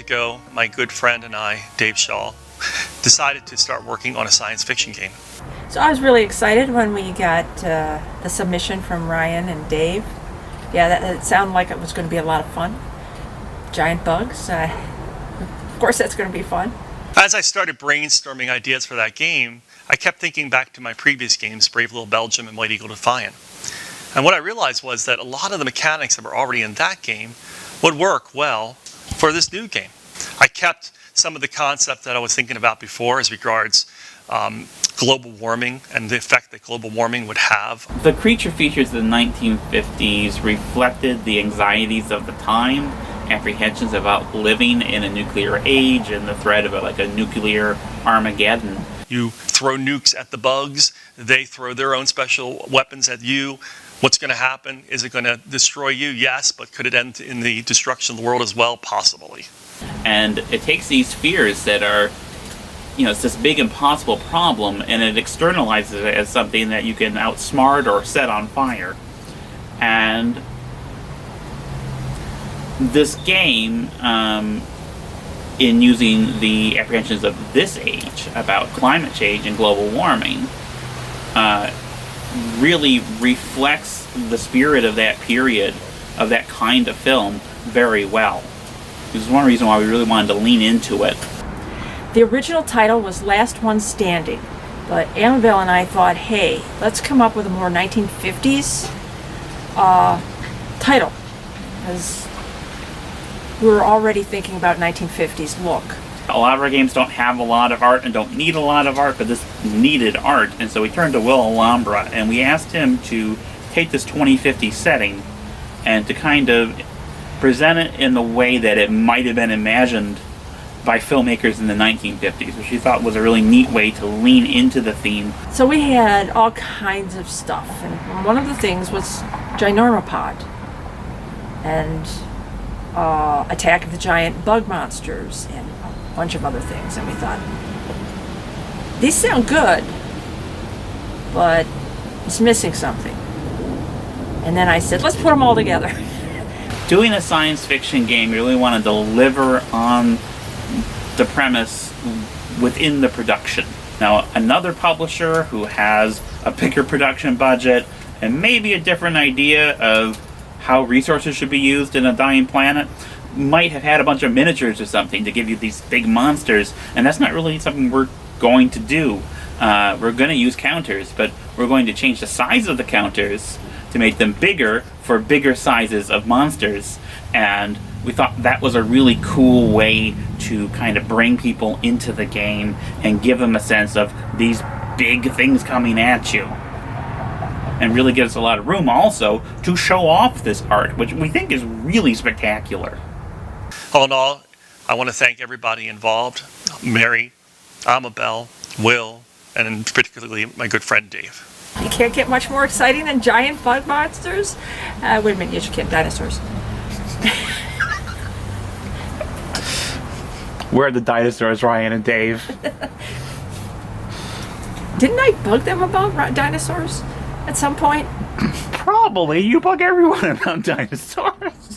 ago, my good friend and I, Dave Shaw, decided to start working on a science fiction game. So I was really excited when we got the submission from Ryan and Dave. Yeah, that sounded like it was going to be a lot of fun. Giant bugs. Of course, that's going to be fun. As I started brainstorming ideas for that game, I kept thinking back to my previous games, Brave Little Belgium and White Eagle Defiant. And what I realized was that a lot of the mechanics that were already in that game would work well for this new game. I kept some of the concept that I was thinking about before as regards global warming and the effect that global warming would have. The creature features of the 1950s reflected the anxieties of the time, apprehensions about living in a nuclear age and the threat of a nuclear Armageddon. You throw nukes at the bugs, they throw their own special weapons at you. What's going to happen? Is it going to destroy you? Yes, but could it end in the destruction of the world as well? Possibly. And it takes these fears that are, it's this big impossible problem, and it externalizes it as something that you can outsmart or set on fire. And this game, in using the apprehensions of this age about climate change and global warming, really reflects the spirit of that period, of that kind of film, very well. This is one reason why we really wanted to lean into it. The original title was Last One Standing, but Annabelle and I thought, hey, let's come up with a more 1950s title, because we were already thinking about 1950s look. A lot of our games don't have a lot of art and don't need a lot of art, but this needed art, and so we turned to Will Alhambra and we asked him to take this 2050 setting and to kind of present it in the way that it might have been imagined by filmmakers in the 1950s, which we thought was a really neat way to lean into the theme. So we had all kinds of stuff, and one of the things was Ginormopod and Attack of the Giant Bug Monsters and a bunch of other things, and we thought, these sound good, but it's missing something. And then I said, let's put them all together. Doing a science fiction game, you really want to deliver on the premise within the production. Now, another publisher who has a bigger production budget and maybe a different idea of how resources should be used in a dying planet might have had a bunch of miniatures or something to give you these big monsters, and that's not really something we're going to do. We're going to use counters, but we're going to change the size of the counters to make them bigger for bigger sizes of monsters, and we thought that was a really cool way to kind of bring people into the game and give them a sense of these big things coming at you. And really gives us a lot of room also to show off this art, which we think is really spectacular. All in all, I want to thank everybody involved, Mary, Amabel, Will, and particularly my good friend Dave. You can't get much more exciting than giant bug monsters. Wait a minute, you should get dinosaurs. Where are the dinosaurs, Ryan and Dave? Didn't I bug them about dinosaurs at some point? Probably. You bug everyone about dinosaurs.